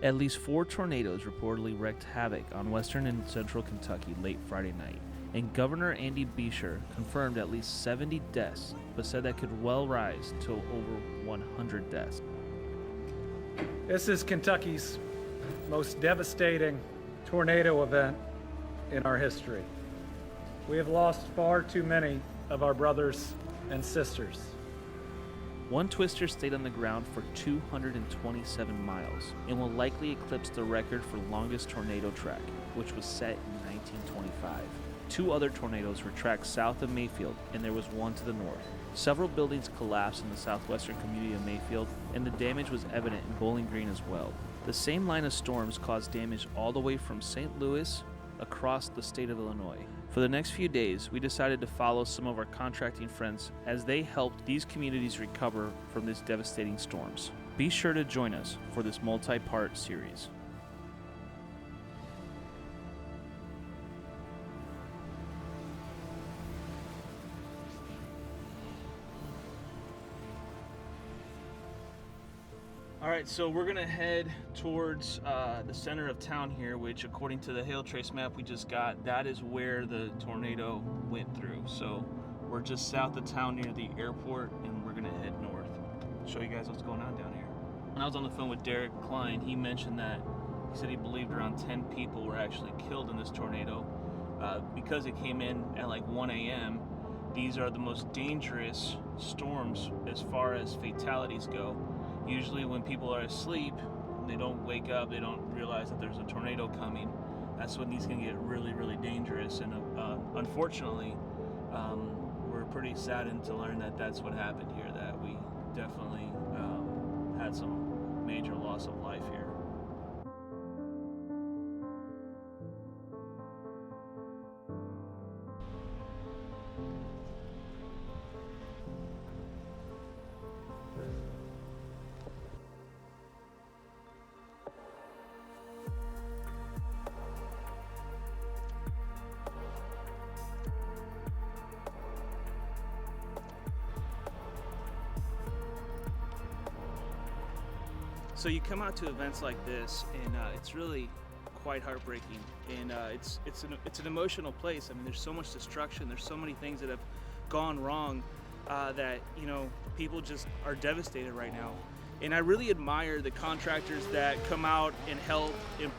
At least 4 tornadoes reportedly wreaked havoc on western and central Kentucky late Friday night, and Governor Andy Beshear confirmed at least 70 deaths, but said that could well rise to over 100 deaths. This is Kentucky's most devastating tornado event in our history. We have lost far too many of our brothers and sisters. One twister stayed on the ground for 227 miles and will likely eclipse the record for longest tornado track, which was set in 1925. 2 other tornadoes were tracked south of Mayfield, and there was one to the north. Several buildings collapsed in the southwestern community of Mayfield, and the damage was evident in Bowling Green as well. The same line of storms caused damage all the way from St. Louis across the state of Illinois. For the next few days, we decided to follow some of our contracting friends as they helped these communities recover from these devastating storms. Be sure to join us for this multi-part series. All right, so we're gonna head towards the center of town here, which according to the hail trace map we just got, that is where the tornado went through. So we're just south of town near the airport, and we're gonna head north. Show you guys what's going on down here. When I was on the phone with Derek Klein, he mentioned that he said he believed around 10 people were actually killed in this tornado. Because it came in at like 1 a.m., these are the most dangerous storms as far as fatalities go. Usually when people are asleep, they don't wake up, they don't realize that there's a tornado coming. That's when these can get really, really dangerous. And unfortunately, we're pretty saddened to learn that that's what happened here, that we definitely had some major loss of life here. So you come out to events like this, and it's really quite heartbreaking, and it's an emotional place. I mean, there's so much destruction, there's so many things that have gone wrong that, you know, people just are devastated right now. And I really admire the contractors that come out and help and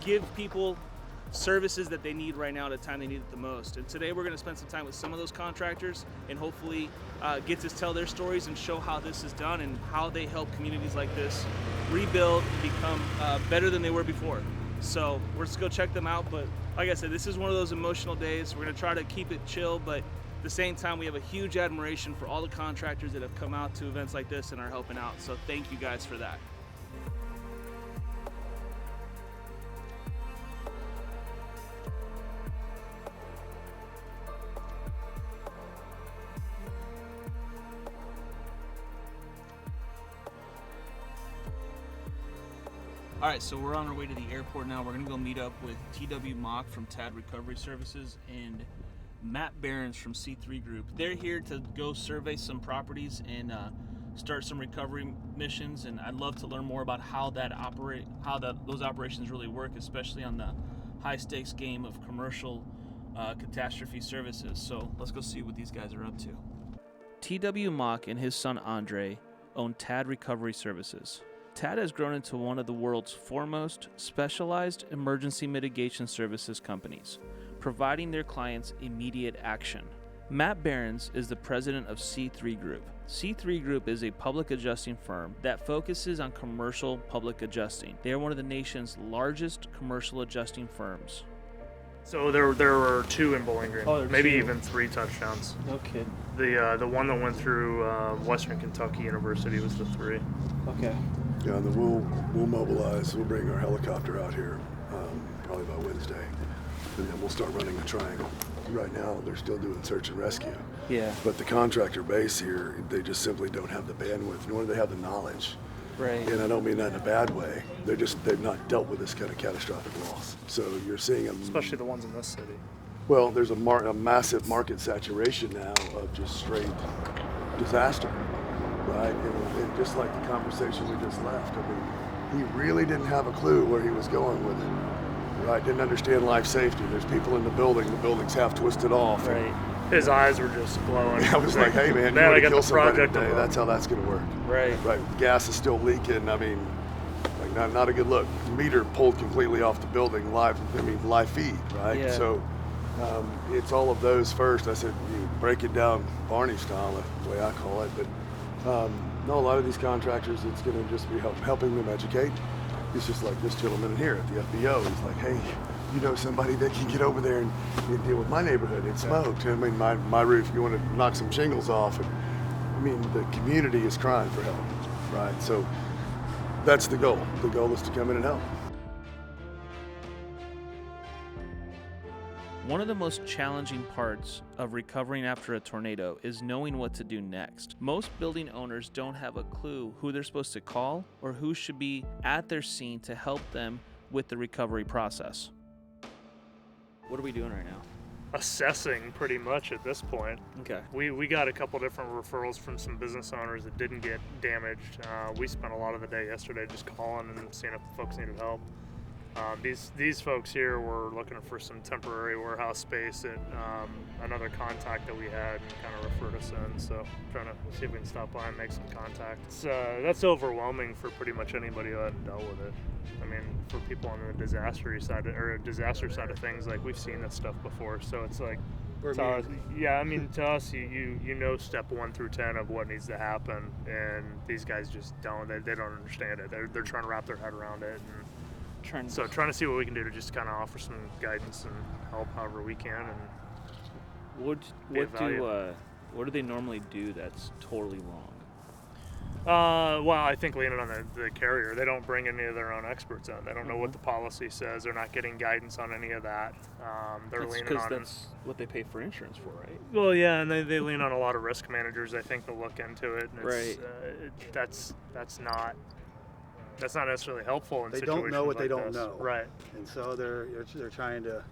give people services that they need right now at a time they need it the most. And today we're going to spend some time with some of those contractors and hopefully get to tell their stories and show how this is done and how they help communities like this rebuild and become better than they were before. So we're just go check them out. But like I said, this is one of those emotional days. We're going to try to keep it chill, but at the same time we have a huge admiration for all the contractors that have come out to events like this and are helping out. So thank you guys for that. All right, so we're on our way to the airport now. We're gonna go meet up with TW Mock from TAD Recovery Services and Matt Behrens from C3 Group. They're here to go survey some properties and start some recovery missions. And I'd love to learn more about how those operations really work, especially on the high stakes game of commercial catastrophe services. So let's go see what these guys are up to. TW Mock and his son Andre own TAD Recovery Services. TAD has grown into one of the world's foremost specialized emergency mitigation services companies, providing their clients immediate action. Matt Behrens is the president of C3 Group. C3 Group is a public adjusting firm that focuses on commercial public adjusting. They are one of the nation's largest commercial adjusting firms. So there were 2 in Bowling Green, maybe 2. Even 3 touchdowns. No kidding. The one that went through Western Kentucky University was the 3. Okay. Yeah, and then we'll mobilize. We'll bring our helicopter out here probably by Wednesday, and then we'll start running a triangle. Right now, they're still doing search and rescue. Yeah. But the contractor base here, they just simply don't have the bandwidth, nor do they have the knowledge. Right. And I don't mean that in a bad way. They've not dealt with this kind of catastrophic loss. So you're seeing them, especially the ones in this city. Well, there's a massive market saturation now of just straight disaster, right? And just like the conversation we just left, I mean, he really didn't have a clue where he was going with it. Right? Didn't understand life safety. There's people in the building's half twisted off. Right. His eyes were just glowing. I was like, hey man, you I want to got kill the somebody project today. above. That's how that's going to work. Right. Right. Gas is still leaking. I mean, like not a good look. Meter pulled completely off the building, live feed, right? Yeah. So it's all of those first. I said, you break it down Barney style, the way I call it. But no, a lot of these contractors, it's going to just be helping them educate. It's just like this gentleman in here at the FBO. He's like, hey, you know somebody that can get over there and deal with my neighborhood? It's smoked. I mean, my roof, you want to knock some shingles off. And, I mean, the community is crying for help, right? So that's the goal. The goal is to come in and help. One of the most challenging parts of recovering after a tornado is knowing what to do next. Most building owners don't have a clue who they're supposed to call or who should be at their scene to help them with the recovery process. What are we doing right now? Assessing pretty much at this point. Okay. We got a couple different referrals from some business owners that didn't get damaged. We spent a lot of the day yesterday just calling and seeing if folks needed help. These folks here were looking for some temporary warehouse space at another contact that we had and kind of referred us in. So trying to see if we can stop by and make some contact. That's overwhelming for pretty much anybody who hadn't dealt with it. I mean, for people on the disaster side of things, like we've seen this stuff before. So it's like, to us, you know step 1 through 10 of what needs to happen, and these guys just don't. They don't understand it. They're trying to wrap their head around it. And trying to see what we can do to just kind of offer some guidance and help however we can. And what do they normally do that's totally wrong? Well, I think leaning on the carrier, they don't bring any of their own experts in. They don't know what the policy says. They're not getting guidance on any of that. That's what they pay for insurance for, right? Well, yeah, and they lean on a lot of risk managers, I think, to look into it. And right. That's not necessarily helpful in they situations don't know what like they don't this. know, Right. And so they're trying to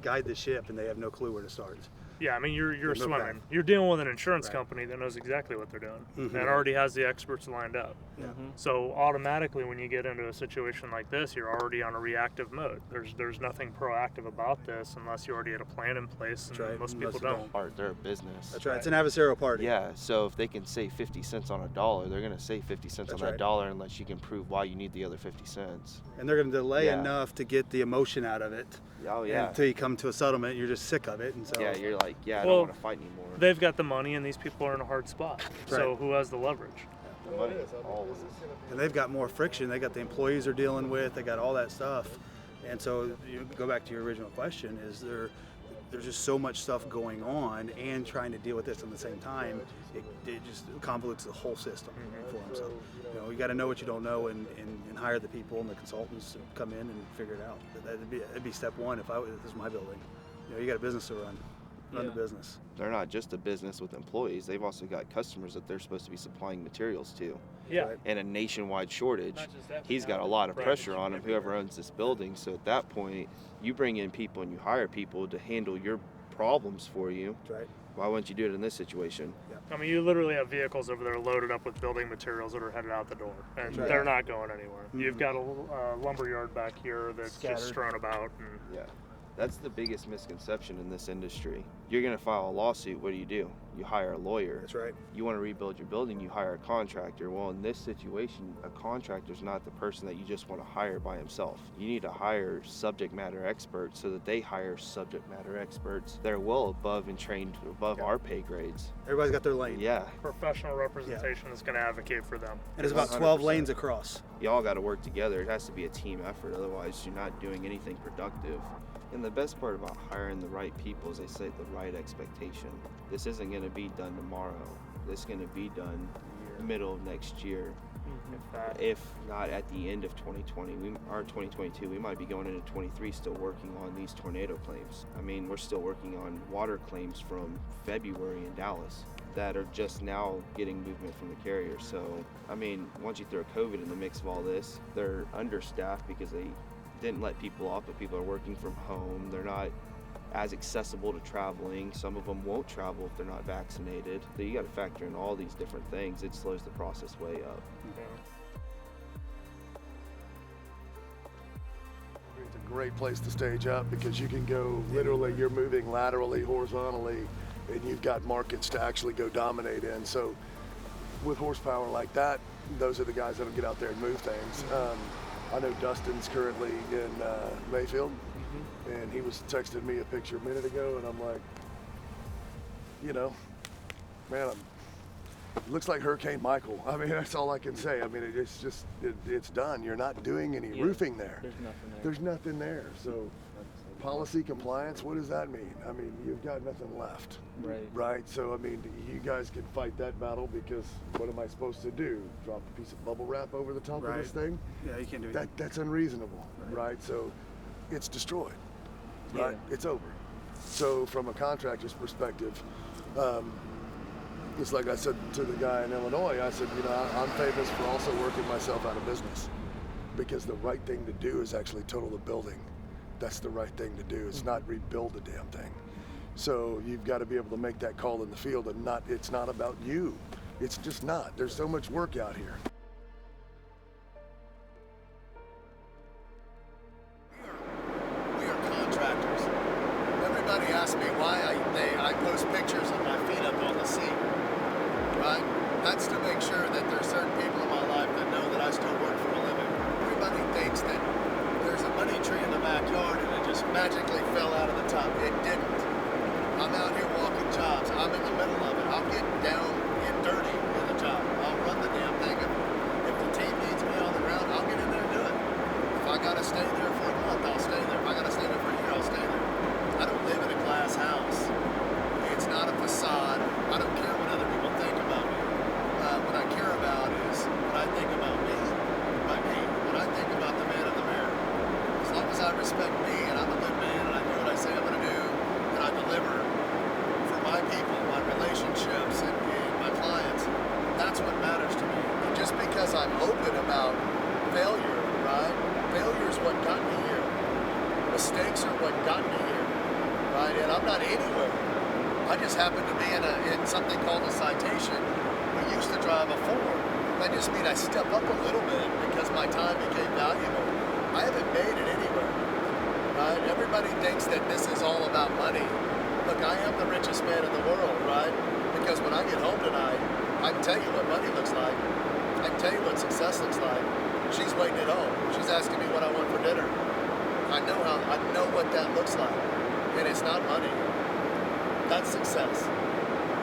guide the ship, and they have no clue where to start. Yeah, I mean, you're no swimming. back. You're dealing with an insurance Right. company that knows exactly what they're doing Mhm. and already has the experts lined up. Yeah. So automatically, when you get into a situation like this, you're already on a reactive mode. There's nothing proactive about this unless you already had a plan in place, and That's right. most Unless people you don't. Part their business. That's right. It's an adversarial party. Yeah, so if they can save 50 cents on a dollar, they're going to save 50 cents That's on that right. dollar unless you can prove why you need the other 50 cents. And they're going to delay Yeah. enough to get the emotion out of it. Oh, And yeah. until you come to a settlement, you're just sick of it. And so Yeah, you're like, I Well, don't want to fight anymore. They've got the money, and these people are in a hard spot. So Right. who has the leverage? The money, always. and they've got more friction. They got the employees they're dealing with. They got all that stuff. And so you go back to your original question: is there's just so much stuff going on, and trying to deal with this at the same time, it just convolutes the whole system for them. So you got to know what you don't know, and hire the people and the consultants to come in and figure it out. That'd be step 1 if this was my building. You got a business to run the business. They're not just a business with employees. They've also got customers that they're supposed to be supplying materials to. Yeah. Right. And a nationwide shortage. Not just that, He's but got a now lot of the pressure private on him, whoever owns this building. So at that point, you bring in people and you hire people to handle your problems for you. That's right. Why wouldn't you do it in this situation? I mean, you literally have vehicles over there loaded up with building materials that are headed out the door, and right. they're not going anywhere. You've got a lumber yard back here that's Scattered. just strewn about. And Yeah. That's the biggest misconception in this industry. You're going to file a lawsuit, what do? You hire a lawyer. That's right. You want to rebuild your building, you hire a contractor. Well, in this situation, a contractor's not the person that you just want to hire by himself. You need to hire subject matter experts so that they hire subject matter experts that are well above and trained above our pay grades. Everybody's got their lane. Yeah. professional representation is going to advocate for them. And it's about 12 lanes across. You all got to work together. It has to be a team effort. Otherwise, you're not doing anything productive. And the best part about hiring the right people is they set the right expectation. This isn't going to be done tomorrow. This is going to be done middle of next year. If not at the end of 2020, or 2022, we might be going into 23 still working on these tornado claims. I mean, we're still working on water claims from February in Dallas that are just now getting movement from the carrier. So, I mean, once you throw COVID in the mix of all this, they're understaffed because they didn't let people off, but people are working from home. They're not as accessible to traveling. Some of them won't travel if they're not vaccinated. So you got to factor in all these different things. It slows the process way up. great place to stage up because you can go literally, you're moving laterally, horizontally, and you've got markets to actually go dominate in. So with horsepower like that, those are the guys that'll get out there and move things. I know Dustin's currently in Mayfield, and he was texting me a picture a minute ago, and I'm like, you know, man, it looks like Hurricane Michael. I mean, that's all I can say. I mean, it's just, it's done. You're not doing any roofing there. There's nothing there. There's nothing there. So policy compliance, what does that mean? I mean, you've got nothing left. Right? So, I mean, you guys can fight that battle because what am I supposed to do? Drop a piece of bubble wrap over the top of this thing? Yeah, you can't do it. That's unreasonable, right? So it's destroyed, right? It's over. So from a contractor's perspective, it's like I said to the guy in Illinois, I said, you know, I'm famous for also working myself out of business because the right thing to do is actually total the building. That's the right thing to do. It's not rebuild the damn thing. So you've got to be able to make that call in the field and it's not about you. It's just not. There's so much work out here. We are contractors. Everybody asks me why I post pictures of my feet up on the seat, right? That's to make sure that there's certain people in my life that know that I still work for a living. Everybody thinks that there's a money tree in the backyard and it just magically fell out of the top. It didn't. I'm out here walking jobs. I'm in the middle of it. I'll get down and dirty in the job. I'll run the damn thing. If the team needs me on the ground, I'll get in there and do it. If I gotta stay there for a month, I'll stay there. If I gotta stay there for a year, I'll stay there. I don't live in a glass house. It's not a facade. I don't care what other people think about me. What I care about is what I think about me. By me. What I think about the man in the mirror. As long as I respect me and I'm a good man and I do what I say I'm gonna do and I deliver for my people, my relationships and my clients, that's what matters to me. And just because I'm open about failure, right? Failure is what got me here. Mistakes are what got me here, right? And I'm not anywhere. I just happen to be in something called a citation. I used to drive a Ford. That just means I step up a little bit because my time became valuable. I haven't made it anywhere, right? Everybody thinks that this is all about money. Look, I am the richest man in the world, right? Because when I get home tonight, I can tell you what money looks like. I can tell you what success looks like. She's waiting at home. She's asking me what I want for dinner. I know what that looks like. And it's not money. That's success,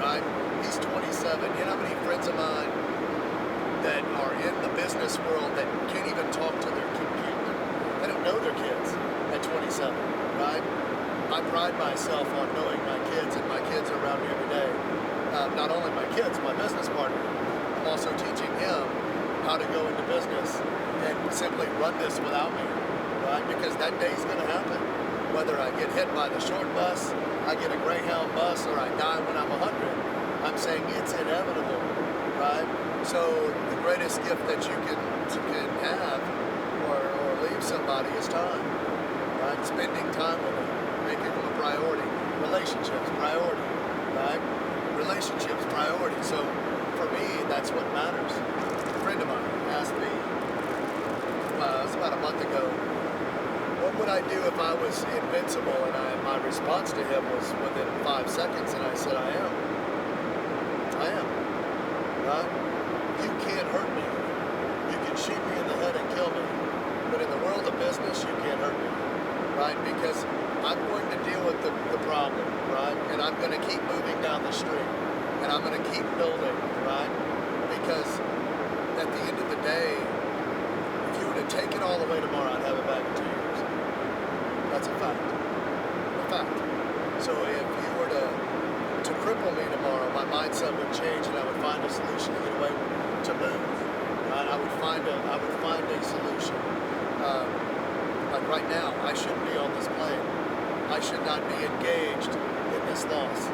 right? He's 27. You know how many friends of mine that are in the business world that can't even talk to their computer? They don't know their kids at 27, right? I pride myself on knowing my kids, and my kids are around me every day. Not only my kids, my business partner. I'm also teaching him how to go into business and simply run this without me, right? Because that day's gonna happen. Whether I get hit by the short bus, I get a Greyhound bus, or I die when I'm 100, I'm saying it's inevitable, right? So the greatest gift that you can have or leave somebody is time, right? Spending time with them, making them a priority. Relationships, priority, right? Relationships, priority. So for me, that's what matters. A friend of mine asked me, it was about a month ago, what would I do if I was invincible? And my response to him was within 5 seconds, and I said, I am. Right? You can't hurt me. You can shoot me in the head and kill me. But in the world of business, you can't hurt me. Right? Because I'm going to deal with the problem, right? And I'm going to keep moving down the street. And I'm going to keep building, right? Because at the end of the day, if you were to take it all away tomorrow, I'd have it back in 2 years. That's a fact. A fact. So if you were to cripple me tomorrow, my mindset would change and I would find a solution to get away to move. Right? I would find a solution. Like right now, I shouldn't be on this plane. I should not be engaged in this loss.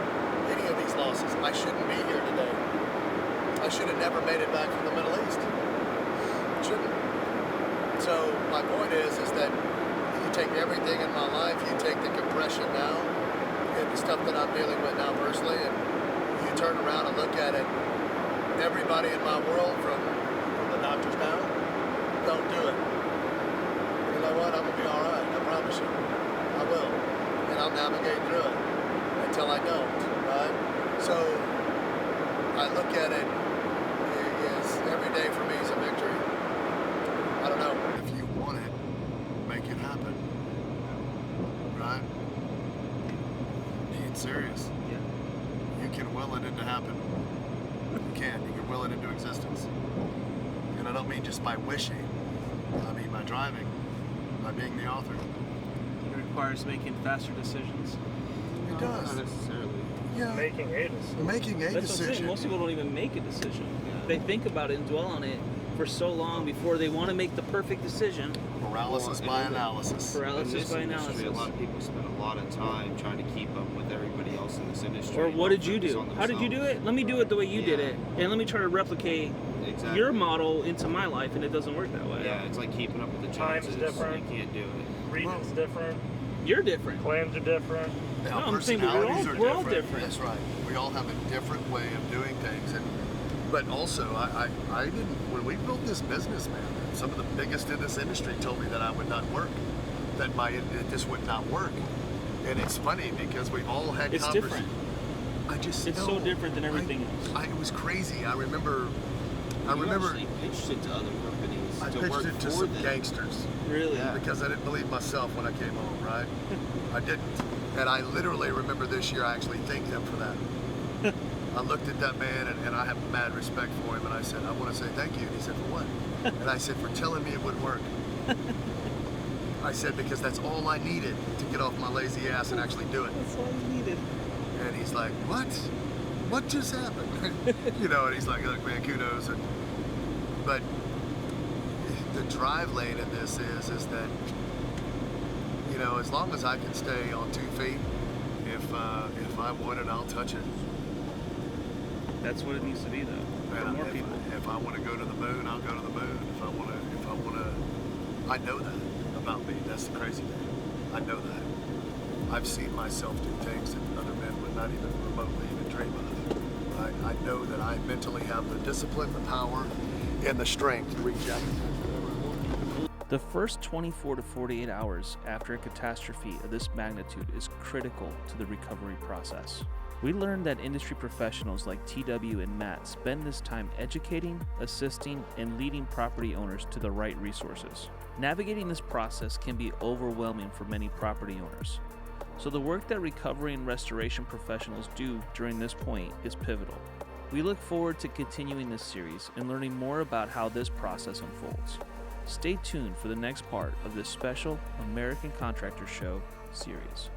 Any of these losses. I shouldn't be here today. I should have never made it back from the Middle East. Shouldn't. So my point is that you take everything in my life, you take the compression now, and the stuff that I'm dealing with now personally, and you turn around and look at it, everybody in my world from the doctors down, don't do it. You know what? I'm going to be all right. promise you. I will. And I'll navigate through it until I don't, right? So I look at it as every day for me is a victory. I don't know. If you want it, make it happen. Right? Being serious. Yeah. You can will it into happen. You can will it into existence. And I don't mean just by wishing. I mean by driving, by being the author. It requires making faster decisions. It does. Not necessarily. Yeah. Making a decision. Making a That's what I'm saying. decision. Most people don't even make a decision. Yeah. They think about it and dwell on it for so long before they want to make the perfect decision. Paralysis Well, by and then- analysis. In Paralysis this by industry, analysis. a lot of people spend a lot of time trying to keep up with everybody else in this industry. Or and what don't did you focus do? on How did you do themselves. it? Let me do it the way you did Yeah. it, and let me try to replicate Exactly. your model into my life, and it doesn't work that way. Yeah, it's like keeping up with the Time's Joneses. different. You can't do it. Region's different. You're different. Plans are different. Now, No, I'm saying that personalities we're are all different. That's right. We all have a different way of doing things, but also I didn't. When we built this business, man, some of the biggest in this industry told me that I would not work, that this would not work, and it's funny because we've all had It's different. I just It's so different than everything else. It was crazy. I remember. You actually pitched it to other companies I to pitched work it to for some them. gangsters. Really? Yeah. Because I didn't believe myself when I came home, right? I didn't. And I literally remember this year I actually thanked him for that. I looked at that man and I have mad respect for him and I said, I want to say thank you. And he said, for what? And I said, for telling me it wouldn't work. I said, because that's all I needed to get off my lazy ass and actually do it. That's all you needed. And he's like, what? What just happened? And he's like, look, man, kudos. But the drive lane in this is that, as long as I can stay on 2 feet, if I want it, I'll touch it. That's what it needs to be, though, for And more people. If I want to go to the moon, I'll go to the moon. If I want to, I know that about me. That's the crazy thing. I know that. I've seen myself do things that other men would not even remotely even dream of. I know that I mentally have the discipline, the power, and the strength to reach out. The first 24 to 48 hours after a catastrophe of this magnitude is critical to the recovery process. We learned that industry professionals like TW and Matt spend this time educating, assisting, and leading property owners to the right resources. Navigating this process can be overwhelming for many property owners. So the work that recovery and restoration professionals do during this point is pivotal. We look forward to continuing this series and learning more about how this process unfolds. Stay tuned for the next part of this special American Contractor Show series.